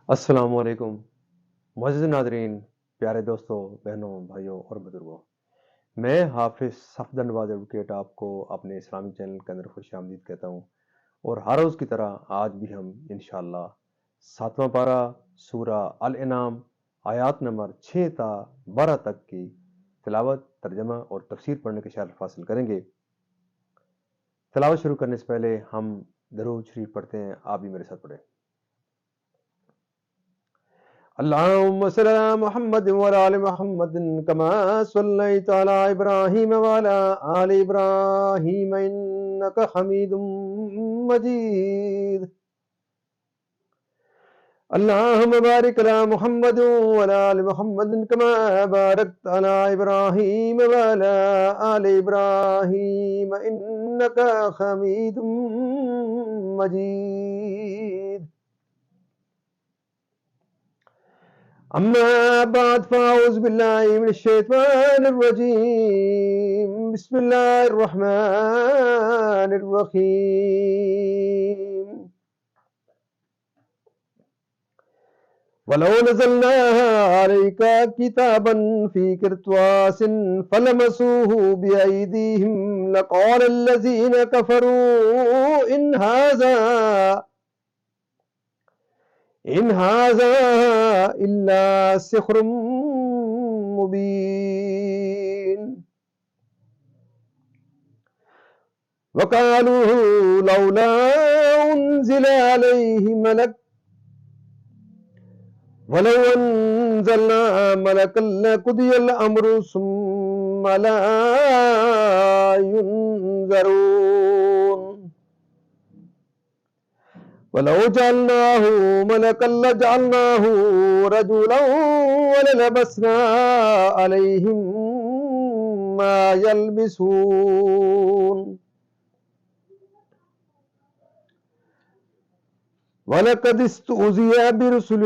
السلام علیکم معزز ناظرین، پیارے دوستوں، بہنوں، بھائیوں اور بزرگوں۔ میں حافظ صفدر نواز ایڈوکیٹ آپ کو اپنے اسلامی چینل کے اندر خوش آمدید کہتا ہوں، اور ہر روز کی طرح آج بھی ہم انشاءاللہ 7واں پارہ سورہ الانعام آیات نمبر 6 تا 12 تک کی تلاوت، ترجمہ اور تفسیر پڑھنے کے شرف حاصل کریں گے۔ تلاوت شروع کرنے سے پہلے ہم درود شریف پڑھتے ہیں، آپ بھی میرے ساتھ پڑھیں۔ اللهم صل على محمد وعلى آل محمد كما صليت على إبراهيم وعلى آل إبراهيم إنك حميد مجيد. اللهم بارك على محمد وعلى آل محمد كما باركت على إبراهيم وعلى آل إبراهيم إنك حميد مجيد. أما بعد فأعوذ بالله من الشيطان الرجيم. بسم الله الرحمن الرحيم. ولو نزلنا عليك كتابا في قرطاس فلمسوه بأيديهم لقال الذين كفروا إن هذا إلا سحر مبين. وقالوا لولا أنزل عليه ملك ولو أنزلنا ملكا لقضي الأمر ثم لا ينظرون. ولو جعلناه ملكا لجعلناه رجلا وللبسنا عليهم ما يلبسون. ولقد استهزئ برسل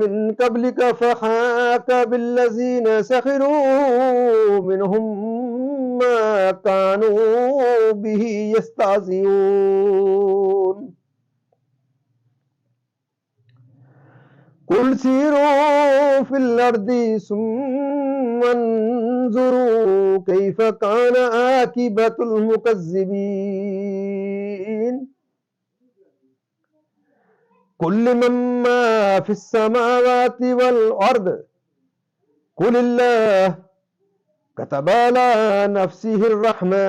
من قبلك فحاق بالذين سخروا منهم ما كانوا به يستهزئون. قل سيروا في الأرض ثم انظروا كيف كان عاقبة المكذبين. قل لمن ما في السماوات والأرض قل الله كتب على نفسه الرحمة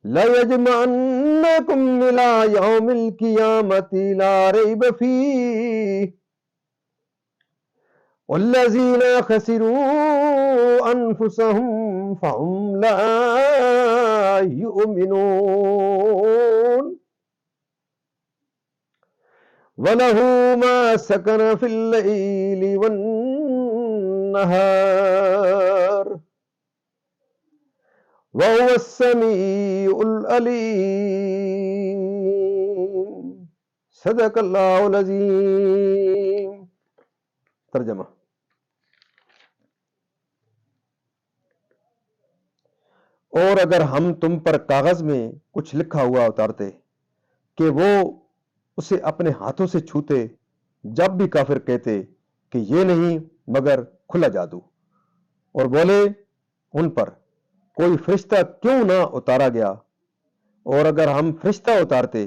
لا يجمعنكم إلى يوم القيامة لا ريب فيه والذين خسروا أنفسهم فهم لا يؤمنون. وله ما سكن في الليل والنهار وهو السميع العليم. صدق اللہ العظیم. ترجمہ: اور اگر ہم تم پر کاغذ میں کچھ لکھا ہوا اتارتے کہ وہ اسے اپنے ہاتھوں سے چھوتے، جب بھی کافر کہتے کہ یہ نہیں مگر کھلا جادو، اور بولے ان پر کوئی فرشتہ کیوں نہ اتارا گیا، اور اگر ہم فرشتہ اتارتے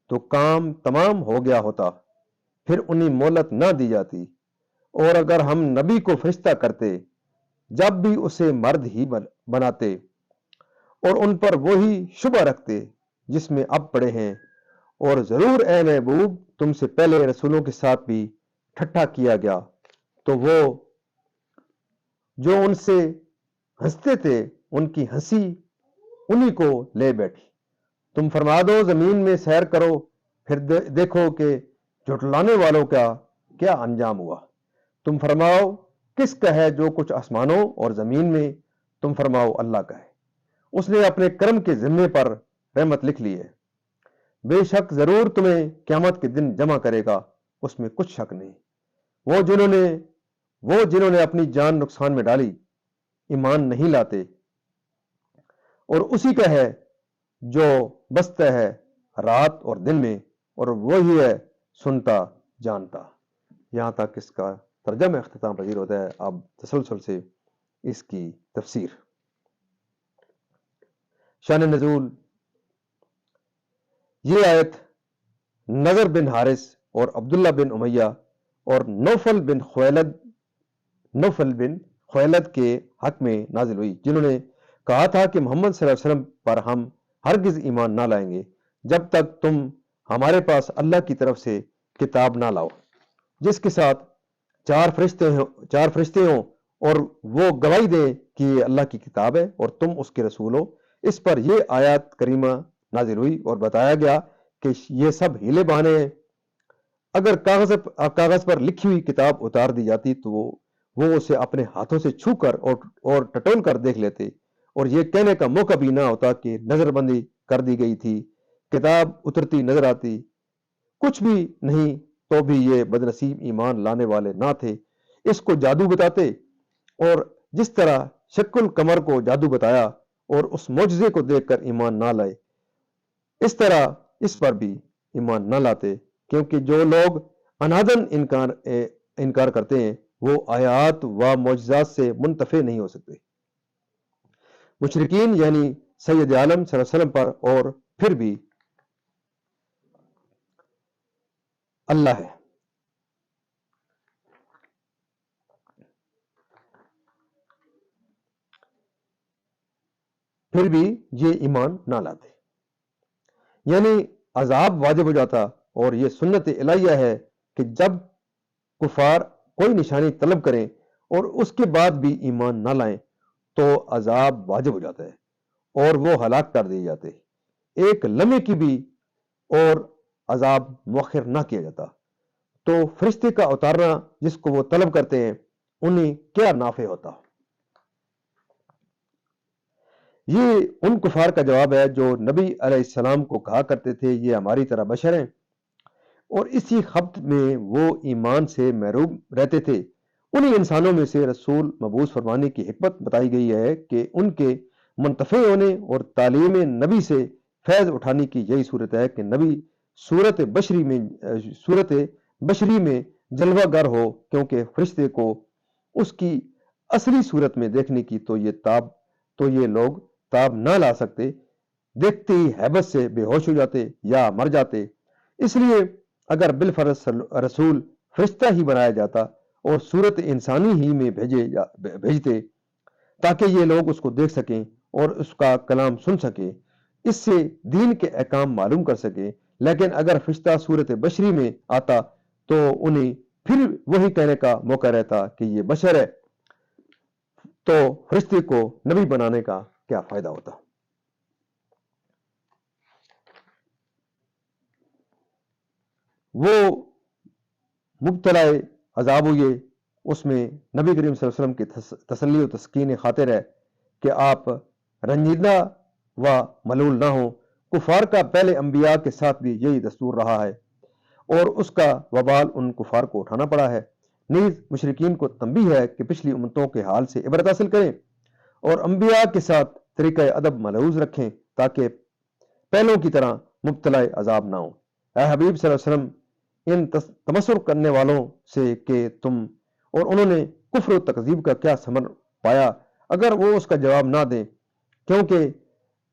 تو کام تمام ہو گیا ہوتا، پھر انہیں مہلت نہ دی جاتی. اور اگر ہم نبی کو فرشتہ کرتے، جب بھی اسے مرد ہی بناتے، اور ان پر وہی شبہ رکھتے جس میں اب پڑے ہیں، اور ضرور اے محبوب تم سے پہلے رسولوں کے ساتھ بھی ٹھٹھا کیا گیا، تو وہ جو ان سے ہنستے تھے ان کی ہنسی انہی کو لے بیٹھی. تم فرما دو زمین میں سیر کرو، پھر دیکھو کہ جھٹلانے والوں کا کیا انجام ہوا. تم فرماؤ کس کا ہے جو کچھ آسمانوں اور زمین میں؟ تم فرماؤ اللہ کا ہے. اس نے اپنے کرم کے ذمے پر رحمت لکھ لی ہے. بے شک ضرور تمہیں قیامت کے دن جمع کرے گا، اس میں کچھ شک نہیں. وہ جنہوں نے اپنی جان نقصان میں ڈالی ایمان نہیں لاتے، اور اسی کا ہے جو بستا ہے رات اور دن میں، اور وہی ہے سنتا جانتا. یہاں تک اس کا ترجمہ اختتام پذیر ہوتا ہے. اب تسلسل سے اس کی تفسیر. شان نزول. یہ آیت نضر بن حارث اور عبداللہ بن امیہ اور نوفل بن خویلد کے حق میں نازل ہوئی، جنہوں نے کہا تھا کہ محمد صلی اللہ علیہ وسلم پر ہم ہرگز ایمان نہ لائیں گے جب تک تم ہمارے پاس اللہ کی طرف سے کتاب نہ لاؤ جس کے ساتھ چار فرشتے ہوں اور وہ گواہی دیں کہ یہ اللہ کی کتاب ہے اور تم اس کے رسول ہو. اس پر یہ آیات کریمہ نازل ہوئی اور بتایا گیا کہ یہ سب ہیلے بہانے ہیں. اگر کاغذ پر لکھی ہوئی کتاب اتار دی جاتی تو وہ اسے اپنے ہاتھوں سے چھو کر اور ٹٹول کر دیکھ لیتے اور یہ کہنے کا موقع بھی نہ ہوتا کہ نظر بندی کر دی گئی تھی. کتاب اترتی نظر آتی کچھ بھی نہیں تو بھی یہ بدنصیب ایمان لانے والے نہ تھے. اس کو جادو بتاتے اور جس طرح شک القمر کو جادو بتایا اور اس معجزے کو دیکھ کر ایمان نہ لائے اس طرح اس پر بھی ایمان نہ لاتے، کیونکہ جو لوگ انادن انکار کرتے ہیں وہ آیات و معجزات سے منتفع نہیں ہو سکتے. مشرکین یعنی سید عالم صلی اللہ علیہ وسلم پر اور پھر بھی اللہ ہے. پھر بھی یہ ایمان نہ لاتے، یعنی عذاب واجب ہو جاتا. اور یہ سنت الہیہ ہے کہ جب کفار کوئی نشانی طلب کریں اور اس کے بعد بھی ایمان نہ لائیں تو عذاب واجب ہو جاتا ہے اور وہ ہلاک کر دیے جاتے. ایک لمحے کی بھی اور عذاب مؤخر نہ کیا جاتا. تو فرشتے کا اتارنا جس کو وہ طلب کرتے ہیں انہیں کیا نافع ہوتا. یہ ان کفار کا جواب ہے جو نبی علیہ السلام کو کہا کرتے تھے یہ ہماری طرح بشر ہیں اور اسی خبت میں وہ ایمان سے محروم رہتے تھے. انہی انسانوں میں سے رسول مبعوث فرمانے کی حکمت بتائی گئی ہے کہ ان کے منتفع ہونے اور تعلیم نبی سے فیض اٹھانے کی یہی صورت ہے کہ نبی صورت بشری میں جلوہ گر ہو، کیونکہ فرشتے کو اس کی اصلی صورت میں دیکھنے کی تو یہ لوگ تاب نہ لا سکتے، دیکھتے ہی ہیبت سے بے ہوش ہو جاتے یا مر جاتے. اس لیے اگر بالفرض رسول فرشتہ ہی بنایا جاتا اور صورت انسانی ہی میں بھیجتے تاکہ یہ لوگ اس کو دیکھ سکیں اور اس کا کلام سن سکیں، اس سے دین کے احکام معلوم کر سکیں، لیکن اگر فرشتہ صورت بشری میں آتا تو انہیں پھر وہی کہنے کا موقع رہتا کہ یہ بشر ہے، تو فرشتے کو نبی بنانے کا کیا فائدہ ہوتا. وہ مبتلا عذاب ہوئے، اس میں نبی کریم صلی اللہ علیہ وسلم کی تسلی و تسکین خاطر ہے کہ آپ رنجیدہ و ملول نہ ہوں. کفار کا پہلے انبیاء کے ساتھ بھی یہی دستور رہا ہے اور اس کا وبال ان کفار کو اٹھانا پڑا ہے. نیز مشرکین کو تنبیہ ہے کہ پچھلی امتوں کے حال سے عبرت حاصل کریں اور انبیاء کے ساتھ طریقہ ادب ملحوظ رکھیں تاکہ پہلوں کی طرح مبتلا عذاب نہ ہو. اے حبیب صلی اللہ علیہ وسلم، ان تمسر کرنے والوں سے کہ تم اور انہوں نے کفر و تکذیب کا کیا ثمر پایا، اگر وہ اس کا جواب نہ دیں کیونکہ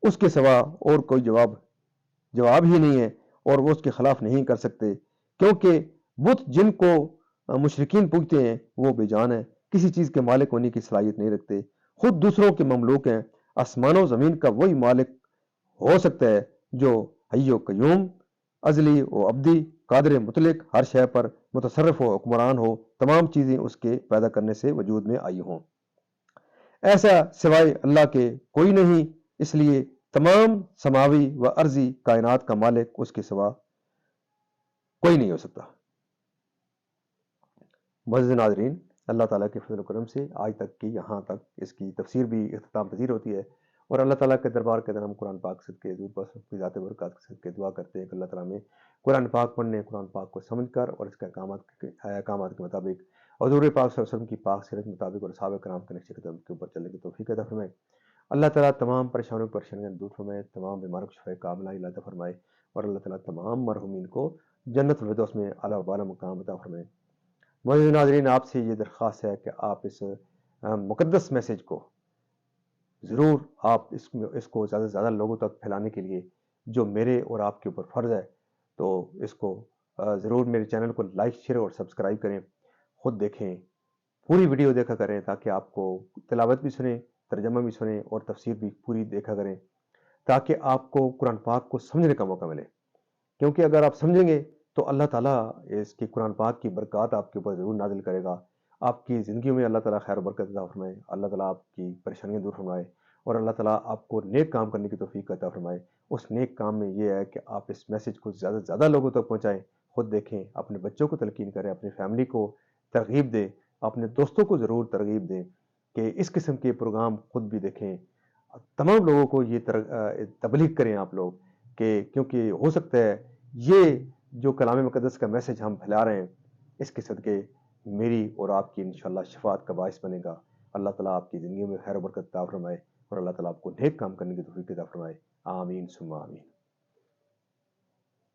اس کے سوا اور کوئی جواب ہی نہیں ہے اور وہ اس کے خلاف نہیں کر سکتے، کیونکہ بت جن کو مشرکین پوجتے ہیں وہ بے جان ہے، کسی چیز کے مالک ہونے کی صلاحیت نہیں رکھتے، خود دوسروں کے مملوک ہیں. آسمان و زمین کا وہی مالک ہو سکتا ہے جو حی و قیوم، ازلی و ابدی، قادر مطلق، ہر شے پر متصرف و حکمران ہو، تمام چیزیں اس کے پیدا کرنے سے وجود میں آئی ہوں. ایسا سوائے اللہ کے کوئی نہیں، اس لیے تمام سماوی و ارضی کائنات کا مالک اس کے سوا کوئی نہیں ہو سکتا. معزز ناظرین، اللہ تعالیٰ کے فضل و کرم سے آج تک کی یہاں تک اس کی تفسیر بھی اختتام پذیر ہوتی ہے اور اللہ تعالیٰ کے دربار کے اندر ہم قرآن پاک صدقے حضور پر کی ذات برکات کے صدقے دعا کرتے ہیں کہ اللہ تعالیٰ میں قرآن پاک پڑھنے، قرآن پاک کو سمجھ کر اور اس کے احکامات کے مطابق حضور پاک صلی اللہ علیہ وسلم کی پاک سیرت کے مطابق اور صحابہ کرام کے نقش قدم کے اوپر چلنے کی توفیق عطا فرمائے. اللہ تعالیٰ تمام پریشانیوں دور فرمائے، تمام بیماروں کو شفا کاملہ عطا فرمائے اور اللہ تعالیٰ تمام مرحومین کو جنت الفردوس میں اعلیٰ بالا مقام عطا فرمائے۔ معزز ناظرین، آپ سے یہ درخواست ہے کہ آپ اس مقدس میسج کو ضرور آپ اس کو زیادہ سے زیادہ لوگوں تک پھیلانے کے لیے جو میرے اور آپ کے اوپر فرض ہے، تو اس کو ضرور میرے چینل کو لائک، شیئر اور سبسکرائب کریں، خود دیکھیں، پوری ویڈیو دیکھا کریں تاکہ آپ کو تلاوت بھی سنیں، ترجمہ بھی سنیں اور تفسیر بھی پوری دیکھا کریں، تاکہ آپ کو قرآن پاک کو سمجھنے کا موقع ملے۔ کیونکہ اگر آپ سمجھیں گے تو اللہ تعالیٰ اس کی قرآن پاک کی برکات آپ کے اوپر ضرور نازل کرے گا۔ آپ کی زندگیوں میں اللہ تعالیٰ خیر و برکت عطا فرمائے، اللہ تعالیٰ آپ کی پریشانیاں دور فرمائے اور اللہ تعالیٰ آپ کو نیک کام کرنے کی توفیق عطا فرمائے۔ اس نیک کام میں یہ ہے کہ آپ اس میسج کو زیادہ سے زیادہ لوگوں تک پہنچائیں، خود دیکھیں، اپنے بچوں کو تلقین کریں، اپنی فیملی کو ترغیب دیں، اپنے دوستوں کو ضرور ترغیب دیں کہ اس قسم کے پروگرام خود بھی دیکھیں۔ تمام لوگوں کو یہ تبلیغ کریں آپ لوگ، کہ کیونکہ ہو سکتا ہے یہ جو کلام مقدس کا میسج ہم پھیلا رہے ہیں اس کے صدقے میری اور آپ کی انشاءاللہ شفاعت کا باعث بنے گا۔ اللہ تعالیٰ آپ کی زندگیوں میں خیر و برکت عطا فرمائے اور اللہ تعالیٰ آپ کو نیک کام کرنے کی توفیق عطا فرمائے۔ آمین ثم آمین۔